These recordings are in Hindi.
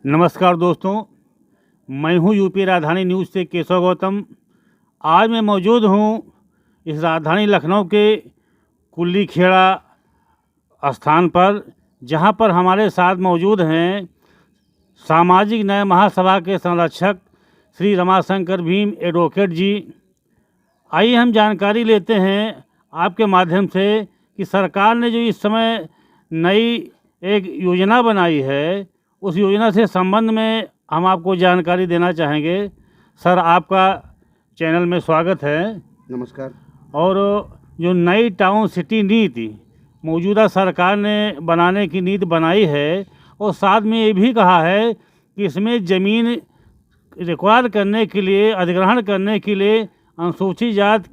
नमस्कार दोस्तों, मैं हूं यूपी राजधानी न्यूज़ से केशव गौतम। आज मैं मौजूद हूं इस राजधानी लखनऊ के कुल्ली खेड़ा स्थान पर, जहां पर हमारे साथ मौजूद हैं सामाजिक न्याय महासभा के संरक्षक श्री रमाशंकर भीम एडवोकेट जी। आइए हम जानकारी लेते हैं आपके माध्यम से कि सरकार ने जो इस समय नई एक योजना बनाई है, उस योजना से संबंध में हम आपको जानकारी देना चाहेंगे। सर, आपका चैनल में स्वागत है। नमस्कार। और जो नई टाउन सिटी नीति मौजूदा सरकार ने बनाने की नीति बनाई है, और साथ में ये भी कहा है कि इसमें ज़मीन रिक्वायर करने के लिए, अधिग्रहण करने के लिए अनुसूचित जाति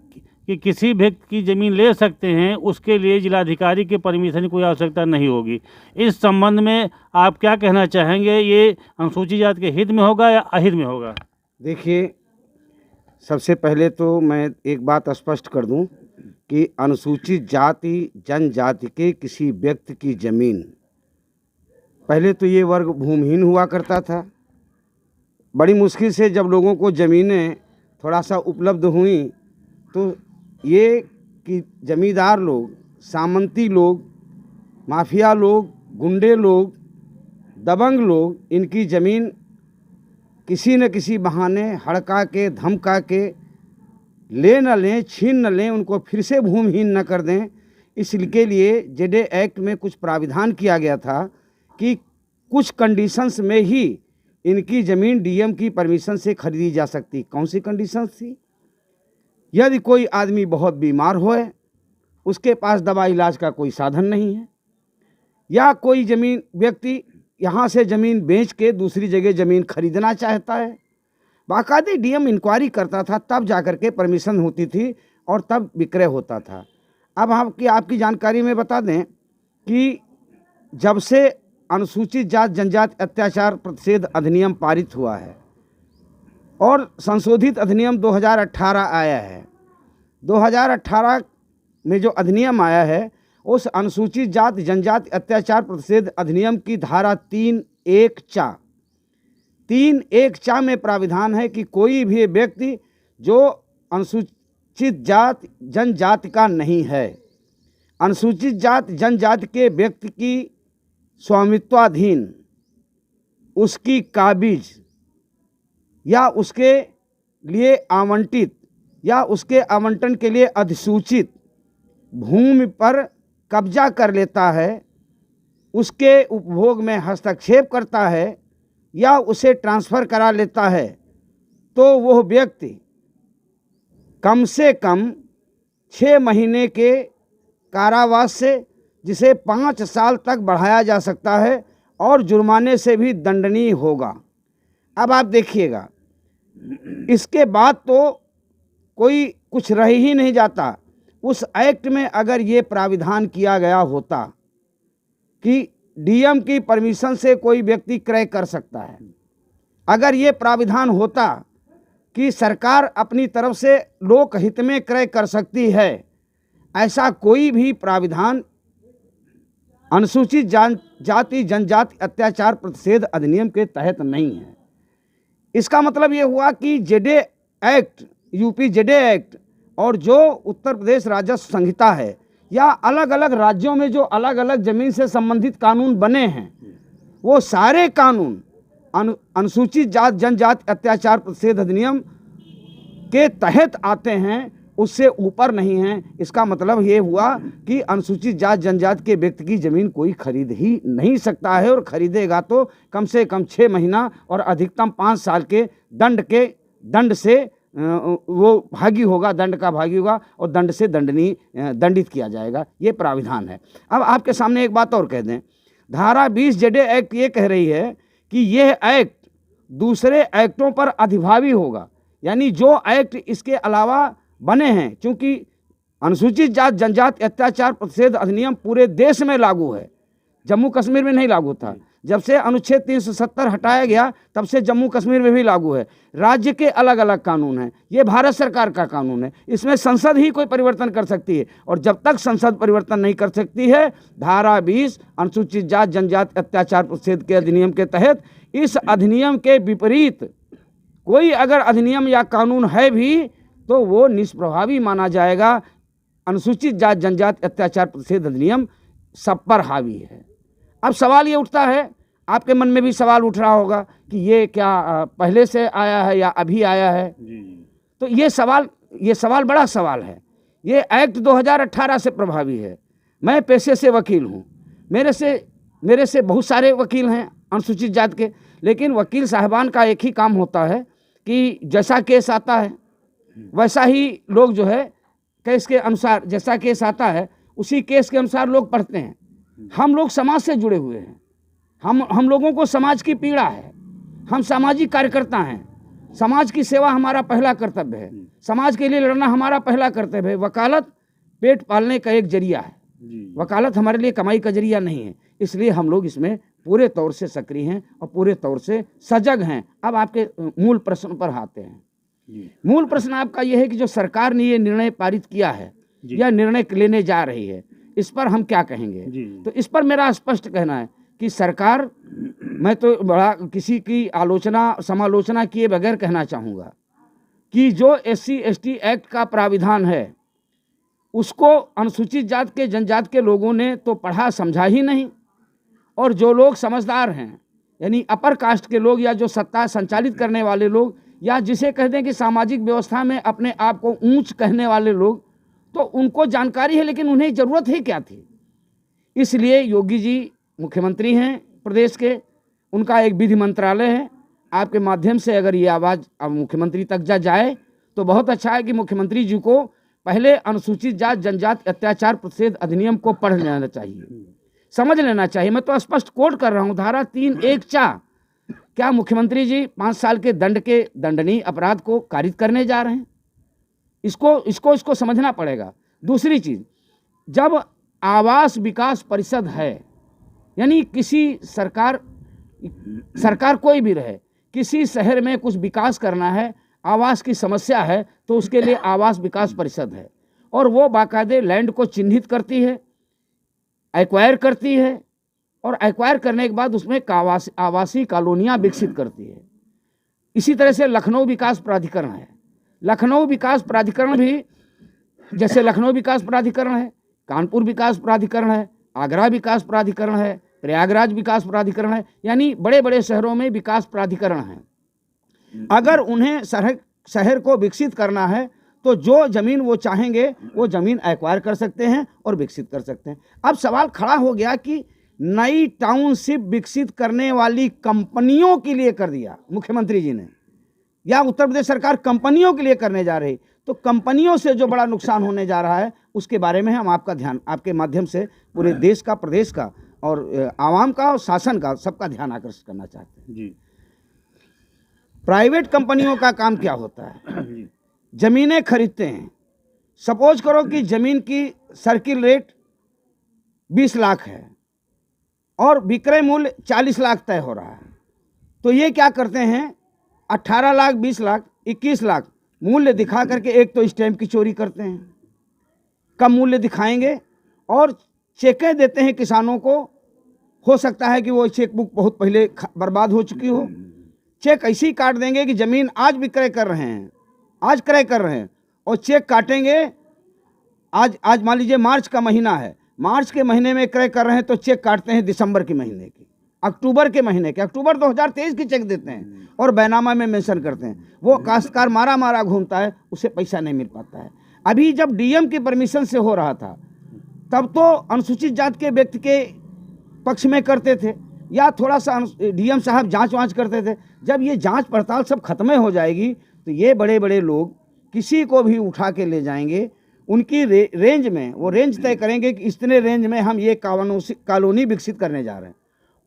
कि किसी व्यक्ति की ज़मीन ले सकते हैं, उसके लिए जिलाधिकारी के परमिशन की कोई आवश्यकता नहीं होगी। इस संबंध में आप क्या कहना चाहेंगे? ये अनुसूचित जाति के हित में होगा या अहित में होगा? देखिए, सबसे पहले तो मैं एक बात स्पष्ट कर दूं कि अनुसूचित जाति जनजाति के किसी व्यक्ति की ज़मीन, पहले तो ये वर्ग भूमिहीन हुआ करता था। बड़ी मुश्किल से जब लोगों को ज़मीनें थोड़ा सा उपलब्ध हुई, तो ये कि जमींदार लोग, सामंती लोग, माफिया लोग, गुंडे लोग, दबंग लोग इनकी ज़मीन किसी न किसी बहाने हड़का के, धमका के ले न लें, छीन न लें, उनको फिर से भूमिहीन न कर दें। इसके लिए जेडे एक्ट में कुछ प्राविधान किया गया था कि कुछ कंडीशंस में ही इनकी ज़मीन डीएम की परमिशन से खरीदी जा सकती। कौन सी कंडीशंस थी? यदि कोई आदमी बहुत बीमार हो, उसके पास दवा इलाज का कोई साधन नहीं है, या कोई ज़मीन व्यक्ति यहाँ से ज़मीन बेच के दूसरी जगह ज़मीन खरीदना चाहता है, बाकायदे डीएम इंक्वायरी करता था, तब जाकर के परमिशन होती थी और तब विक्रय होता था। अब आपकी जानकारी में बता दें कि जब से अनुसूचित जाति जनजाति अत्याचार प्रतिषेध अधिनियम पारित हुआ है और संशोधित अधिनियम 2018 आया है, 2018 में जो अधिनियम आया है, उस अनुसूचित जाति जनजाति अत्याचार प्रतिषेध अधिनियम की धारा 3(1)(चा) में प्राविधान है कि कोई भी व्यक्ति जो अनुसूचित जाति जनजाति का नहीं है, अनुसूचित जाति जनजाति के व्यक्ति की स्वामित्वाधीन उसकी काबिज या उसके लिए आवंटित या उसके आवंटन के लिए अधिसूचित भूमि पर कब्जा कर लेता है, उसके उपभोग में हस्तक्षेप करता है या उसे ट्रांसफ़र करा लेता है, तो वह व्यक्ति कम से कम 6 महीने के कारावास से, जिसे 5 साल तक बढ़ाया जा सकता है, और जुर्माने से भी दंडनीय होगा। अब आप देखिएगा, इसके बाद तो कोई कुछ रह ही नहीं जाता। उस एक्ट में अगर ये प्राविधान किया गया होता कि डीएम की परमिशन से कोई व्यक्ति क्रय कर सकता है, अगर ये प्राविधान होता कि सरकार अपनी तरफ से लोक हित में क्रय कर सकती है, ऐसा कोई भी प्राविधान अनुसूचित जाति जनजाति अत्याचार प्रतिषेध अधिनियम के तहत नहीं है। इसका मतलब ये हुआ कि जेडे एक्ट, यूपी जेडे एक्ट और जो उत्तर प्रदेश राजस्व संहिता है, या अलग अलग राज्यों में जो अलग अलग ज़मीन से संबंधित कानून बने हैं, वो सारे कानून अनुसूचित जाति जनजाति अत्याचार प्रतिषेध अधिनियम के तहत आते हैं, उससे ऊपर नहीं हैं। इसका मतलब ये हुआ कि अनुसूचित जाति जनजाति के व्यक्ति की ज़मीन कोई खरीद ही नहीं सकता है, और ख़रीदेगा तो कम से कम 6 महीना और अधिकतम 5 साल के दंड से वो भागी होगा, दंड का भागी होगा, और दंड से दंडित किया जाएगा। ये प्राविधान है। अब आपके सामने एक बात और कह दें, धारा 20 जेडे एक्ट ये कह रही है कि यह एक्ट दूसरे एक्टों पर अधिभावी होगा, यानी जो एक्ट इसके अलावा बने हैं, क्योंकि अनुसूचित जाति जनजाति अत्याचार प्रतिषेध अधिनियम पूरे देश में लागू है, जम्मू कश्मीर में नहीं लागू था। जब से अनुच्छेद 370 हटाया गया तब से जम्मू कश्मीर में भी लागू है। राज्य के अलग अलग कानून हैं, ये भारत सरकार का कानून है, इसमें संसद ही कोई परिवर्तन कर सकती है। और जब तक संसद परिवर्तन नहीं कर सकती है, धारा 20 अनुसूचित जाति जनजाति अत्याचार प्रतिषेध के अधिनियम के तहत इस अधिनियम के विपरीत कोई अगर अधिनियम या कानून है भी तो वो निष्प्रभावी माना जाएगा। अनुसूचित जाति जनजाति अत्याचार प्रतिषेध अधिनियम सब पर हावी है। अब सवाल ये उठता है, आपके मन में भी सवाल उठ रहा होगा कि ये क्या पहले से आया है या अभी आया है। तो ये सवाल बड़ा सवाल है। ये एक्ट 2018 से प्रभावी है। मैं पेशे से वकील हूँ, मेरे से बहुत सारे वकील हैं अनुसूचित जाति के, लेकिन वकील साहबान का एक ही काम होता है कि जैसा केस आता है वैसा ही लोग जो है केस के अनुसार, जैसा केस आता है उसी केस के अनुसार लोग पढ़ते हैं। हम लोग समाज से जुड़े हुए हैं, हम लोगों को समाज की पीड़ा है, हम सामाजिक कार्यकर्ता हैं, समाज की सेवा हमारा पहला कर्तव्य है, समाज के लिए लड़ना हमारा पहला कर्तव्य है। वकालत पेट पालने का एक जरिया है, वकालत हमारे लिए कमाई का जरिया नहीं है। इसलिए हम लोग इसमें पूरे तौर से सक्रिय हैं और पूरे तौर से सजग हैं। अब आपके मूल प्रश्न पर आते हैं। मूल प्रश्न आपका यह है कि जो सरकार ने ये निर्णय पारित किया है या निर्णय लेने जा रही है, इस पर हम क्या कहेंगे? तो इस पर मेरा स्पष्ट कहना है कि सरकार, मैं तो बड़ा किसी की आलोचना समालोचना किए बगैर कहना चाहूँगा कि जो SC ST एक्ट का प्राविधान है उसको अनुसूचित जाति के जनजाति के लोगों ने तो पढ़ा समझा ही नहीं, और जो लोग समझदार हैं यानी अपर कास्ट के लोग या जो सत्ता संचालित करने वाले लोग या जिसे कहते हैं कि सामाजिक व्यवस्था में अपने आप को ऊंच कहने वाले लोग, तो उनको जानकारी है लेकिन उन्हें ज़रूरत ही क्या थी। इसलिए योगी जी मुख्यमंत्री हैं प्रदेश के, उनका एक विधि मंत्रालय है। आपके माध्यम से अगर ये आवाज़ अब मुख्यमंत्री तक जाए तो बहुत अच्छा है कि मुख्यमंत्री जी को पहले अनुसूचित जाति जनजाति अत्याचार प्रतिषेध अधिनियम को पढ़ लेना चाहिए, समझ लेना चाहिए। मैं तो स्पष्ट कोट कर रहा हूँ, धारा 314। क्या मुख्यमंत्री जी 5 साल के दंड के दंडनीय अपराध को कारित करने जा रहे हैं? इसको समझना पड़ेगा। दूसरी चीज़, जब आवास विकास परिषद है, यानी किसी सरकार कोई भी रहे, किसी शहर में कुछ विकास करना है, आवास की समस्या है, तो उसके लिए आवास विकास परिषद है और वो बाकायदे लैंड को चिन्हित करती है, एक्वायर करती है और एक्वायर करने के बाद उसमें आवासीय कॉलोनियाँ विकसित करती है। इसी तरह से लखनऊ विकास प्राधिकरण है। लखनऊ विकास प्राधिकरण भी, जैसे लखनऊ विकास प्राधिकरण है, कानपुर विकास प्राधिकरण है, आगरा विकास प्राधिकरण है, प्रयागराज विकास प्राधिकरण है, यानी बड़े बड़े शहरों में विकास प्राधिकरण हैं। अगर उन्हें शहर को विकसित करना है तो जो ज़मीन वो चाहेंगे वो ज़मीन एक्वायर कर सकते हैं और विकसित कर सकते हैं। अब सवाल खड़ा हो गया कि नई टाउनशिप विकसित करने वाली कंपनियों के लिए कर दिया मुख्यमंत्री जी ने, या उत्तर प्रदेश सरकार कंपनियों के लिए करने जा रही, तो कंपनियों से जो बड़ा नुकसान होने जा रहा है उसके बारे में हम आपका ध्यान, आपके माध्यम से पूरे देश का, प्रदेश का और आवाम का और शासन का, सबका ध्यान आकर्षित करना चाहते हैं। जी। प्राइवेट कंपनियों का काम क्या होता है? ज़मीनें खरीदते हैं। सपोज करो कि ज़मीन की सर्किल रेट 20 लाख है और विक्रय मूल्य 40 लाख तय हो रहा है, तो ये क्या करते हैं, 18 लाख, 20 लाख, 21 लाख मूल्य दिखा करके एक तो स्टैम्प की चोरी करते हैं, कम मूल्य दिखाएंगे और चेकें देते हैं किसानों को। हो सकता है कि वो चेकबुक बहुत पहले बर्बाद हो चुकी हो, चेक ऐसे ही काट देंगे कि ज़मीन आज विक्रय कर रहे हैं, आज क्रय कर रहे हैं, और चेक काटेंगे। आज मान लीजिए मार्च का महीना है, मार्च के महीने में क्रय कर रहे हैं तो चेक काटते हैं दिसंबर के महीने की, अक्टूबर के महीने के, अक्टूबर 2023 की चेक देते हैं और बैनामा में मेंशन करते हैं। वो काश्तकार मारा घूमता है, उसे पैसा नहीं मिल पाता है। अभी जब डीएम की परमिशन से हो रहा था तब तो अनुसूचित जाति के व्यक्ति के पक्ष में करते थे या थोड़ा सा डीएम साहब जांच वाँच करते थे। जब ये जांच पड़ताल सब खत्म हो जाएगी तो ये बड़े बड़े लोग किसी को भी उठा के ले जाएंगे, उनकी रेंज में वो रेंज तय करेंगे कि इतने रेंज में हम ये कॉलोनी विकसित करने जा रहे हैं,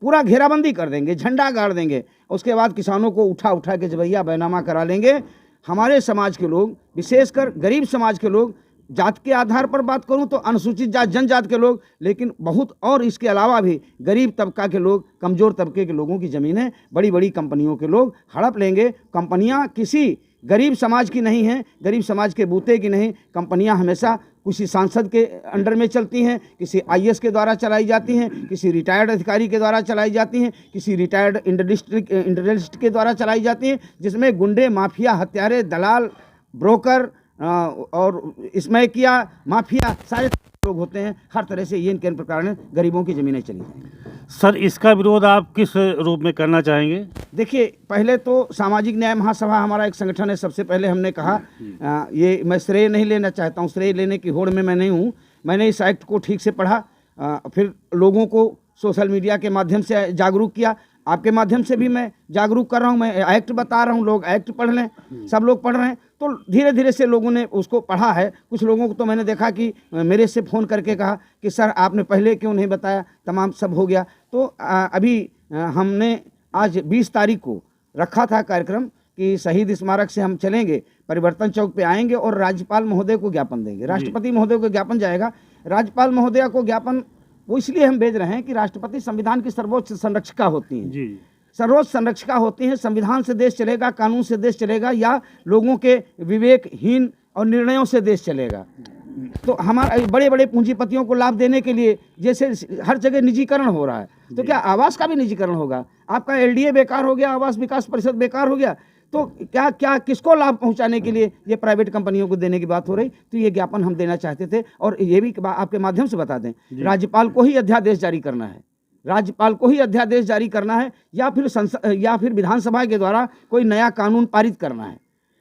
पूरा घेराबंदी कर देंगे, झंडा गाड़ देंगे, उसके बाद किसानों को उठा के जब भैया बैनामा करा लेंगे। हमारे समाज के लोग, विशेषकर गरीब समाज के लोग जात के आधार पर बात करूं तो अनुसूचित जात जनजात के लोग, लेकिन बहुत और इसके अलावा भी गरीब तबका के लोग, कमज़ोर तबके के लोगों की ज़मीनें बड़ी बड़ी कंपनियों के लोग हड़प लेंगे। कंपनियां किसी गरीब समाज की नहीं हैं, गरीब समाज के बूते की नहीं। कंपनियां हमेशा किसी सांसद के अंडर में चलती हैं, किसी आईएएस के द्वारा चलाई जाती हैं, किसी रिटायर्ड अधिकारी के द्वारा चलाई जाती हैं, किसी रिटायर्ड इंडस्ट्रियलिस्ट के द्वारा चलाई जाती हैं, जिसमें गुंडे, माफिया, हत्यारे, दलाल, ब्रोकर और इसमें किया माफिया सारे लोग होते हैं। हर तरह से ये इनके प्रकार गरीबों की ज़मीनें चली जाएंगी। सर, इसका विरोध आप किस रूप में करना चाहेंगे? देखिए, पहले तो सामाजिक न्याय महासभा हमारा एक संगठन है। सबसे पहले हमने कहा ये मैं श्रेय नहीं लेना चाहता हूँ, श्रेय लेने की होड़ में मैं नहीं हूँ। मैंने इस एक्ट को ठीक से पढ़ा, फिर लोगों को सोशल मीडिया के माध्यम से जागरूक किया। आपके माध्यम से भी मैं जागरूक कर रहा हूँ, मैं एक्ट बता रहा हूँ, लोग एक्ट पढ़ लें, सब लोग पढ़ रहे हैं। तो धीरे धीरे से लोगों ने उसको पढ़ा है। कुछ लोगों को तो मैंने देखा कि मेरे से फ़ोन करके कहा कि सर आपने पहले क्यों नहीं बताया, तमाम सब हो गया। तो अभी हमने आज 20 तारीख को रखा था कार्यक्रम कि शहीद स्मारक से हम चलेंगे, परिवर्तन चौक पे आएंगे और राज्यपाल महोदय को ज्ञापन देंगे। राष्ट्रपति महोदय को ज्ञापन जाएगा। राज्यपाल महोदया को ज्ञापन वो इसलिए हम भेज रहे हैं कि राष्ट्रपति संविधान की सर्वोच्च संरक्षिका होती हैं, सर्वोच्च संरक्षिका होती हैं। संविधान से देश चलेगा, कानून से देश चलेगा, या लोगों के विवेकहीन और निर्णयों से देश चलेगा। तो हमारा बड़े बड़े पूंजीपतियों को लाभ देने के लिए जैसे हर जगह निजीकरण हो रहा है, तो क्या आवास का भी निजीकरण होगा? आपका एलडीए बेकार हो गया, आवास विकास परिषद बेकार हो गया, तो क्या क्या किसको लाभ पहुंचाने के लिए ये प्राइवेट कंपनियों को देने की बात हो रही? तो ये ज्ञापन हम देना चाहते थे। और ये भी आपके माध्यम से बता दें, राज्यपाल को ही अध्यादेश जारी करना है, राज्यपाल को ही अध्यादेश जारी करना है, या फिर विधानसभा के द्वारा कोई नया कानून पारित करना है।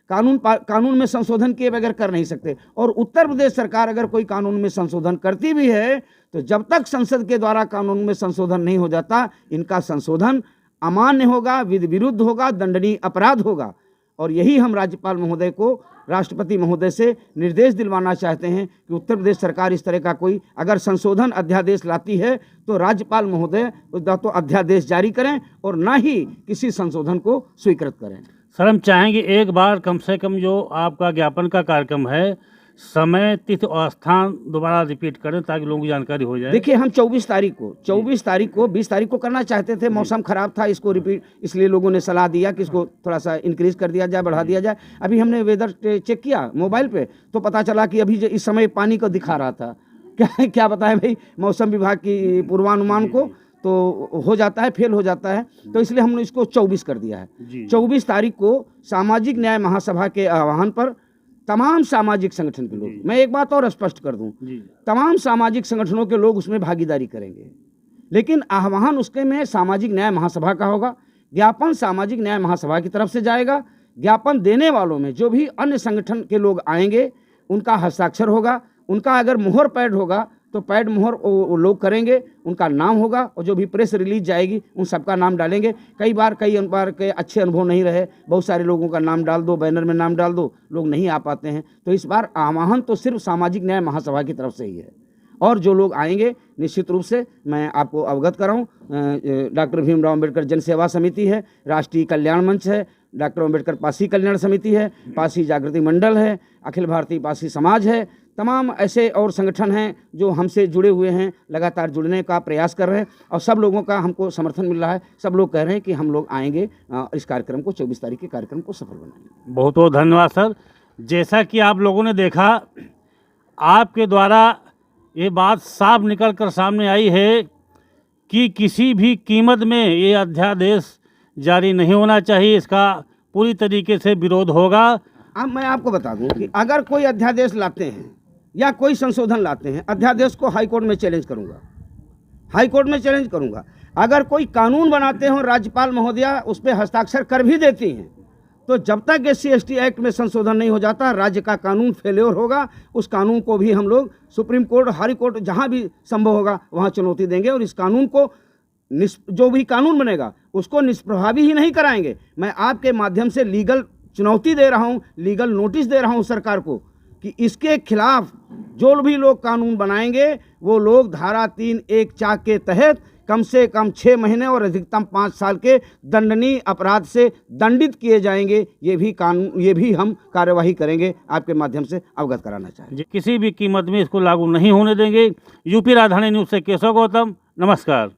कानून में संशोधन किए बगैर कर नहीं सकते। और उत्तर प्रदेश सरकार अगर कोई कानून में संशोधन करती भी है तो जब तक संसद के द्वारा कानून में संशोधन नहीं हो जाता, इनका संशोधन अमान्य होगा, विरुद्ध होगा, दंडनीय अपराध होगा। और यही हम राज्यपाल महोदय को, राष्ट्रपति महोदय से निर्देश दिलवाना चाहते हैं कि उत्तर प्रदेश सरकार इस तरह का कोई अगर संशोधन अध्यादेश लाती है तो राज्यपाल महोदय तो अध्यादेश जारी करें और ना ही किसी संशोधन को स्वीकृत करें। सर, हम चाहेंगे एक बार कम से कम जो आपका ज्ञापन का कार्यक्रम है, समय, तिथि और स्थान दोबारा रिपीट करें ताकि लोगों की जानकारी हो जाए। देखिए, हम 24 तारीख को 20 तारीख को करना चाहते थे, मौसम खराब था, इसको रिपीट, इसलिए लोगों ने सलाह दिया कि इसको थोड़ा सा इंक्रीज कर दिया जाए, बढ़ा दिया जाए। अभी हमने वेदर चेक किया मोबाइल पे तो पता चला कि अभी इस समय पानी को दिखा रहा था। क्या बताएं भाई, मौसम विभाग की पूर्वानुमान को तो हो जाता है, फेल हो जाता है। तो इसलिए हमने इसको 24 कर दिया है। 24 तारीख को सामाजिक न्याय महासभा के आह्वान पर तमाम सामाजिक संगठन के लोग, मैं एक बात और स्पष्ट कर दूं, तमाम सामाजिक संगठनों के लोग उसमें भागीदारी करेंगे, लेकिन आह्वान उसके में सामाजिक न्याय महासभा का होगा। ज्ञापन सामाजिक न्याय महासभा की तरफ से जाएगा। ज्ञापन देने वालों में जो भी अन्य संगठन के लोग आएंगे उनका हस्ताक्षर होगा, उनका अगर मुहर पैड होगा तो पैड मुहर वो लोग करेंगे, उनका नाम होगा, और जो भी प्रेस रिलीज जाएगी उन सबका नाम डालेंगे। कई बार के अच्छे अनुभव नहीं रहे, बहुत सारे लोगों का नाम डाल दो, बैनर में नाम डाल दो, लोग नहीं आ पाते हैं। तो इस बार आह्वान तो सिर्फ सामाजिक न्याय महासभा की तरफ से ही है। और जो लोग आएंगे निश्चित रूप से मैं आपको अवगत कराऊं, डॉक्टर भीमराव अम्बेडकर जन सेवा समिति है, राष्ट्रीय कल्याण मंच है, डॉक्टर अम्बेडकर पासी कल्याण समिति है, पासी जागृति मंडल है, अखिल भारतीय पासी समाज है, तमाम ऐसे और संगठन हैं जो हमसे जुड़े हुए हैं, लगातार जुड़ने का प्रयास कर रहे हैं, और सब लोगों का हमको समर्थन मिल रहा है। सब लोग कह रहे हैं कि हम लोग आएंगे, इस कार्यक्रम को 24 तारीख के कार्यक्रम को सफल बनाएंगे। बहुत बहुत धन्यवाद सर। जैसा कि आप लोगों ने देखा, आपके द्वारा ये बात साफ निकल कर सामने आई है कि किसी भी कीमत में ये अध्यादेश जारी नहीं होना चाहिए, इसका पूरी तरीके से विरोध होगा। अब मैं आपको बता दूं कि अगर कोई अध्यादेश लाते हैं या कोई संशोधन लाते हैं, अध्यादेश को हाईकोर्ट में चैलेंज करूंगा, हाईकोर्ट में चैलेंज करूंगा। अगर कोई कानून बनाते हो, राज्यपाल महोदया उस पर हस्ताक्षर कर भी देती हैं, तो जब तक SC/ST एक्ट में संशोधन नहीं हो जाता, राज्य का कानून फेल्योर होगा। उस कानून को भी हम लोग सुप्रीम कोर्ट, हाई कोर्ट, जहां भी संभव होगा वहां चुनौती देंगे, और इस कानून को जो भी कानून बनेगा उसको निष्प्रभावी ही नहीं कराएंगे। मैं आपके माध्यम से लीगल चुनौती दे रहा हूं, लीगल नोटिस दे रहा हूं सरकार को कि इसके खिलाफ जो भी लोग कानून बनाएंगे वो लोग धारा 3(1)(4) के तहत कम से कम 6 महीने और अधिकतम 5 साल के दंडनीय अपराध से दंडित किए जाएंगे। ये भी हम कार्यवाही करेंगे, आपके माध्यम से अवगत कराना चाहेंगे। किसी भी कीमत में इसको लागू नहीं होने देंगे। यूपी राजधानी न्यूज़ से केशव गौतम, नमस्कार।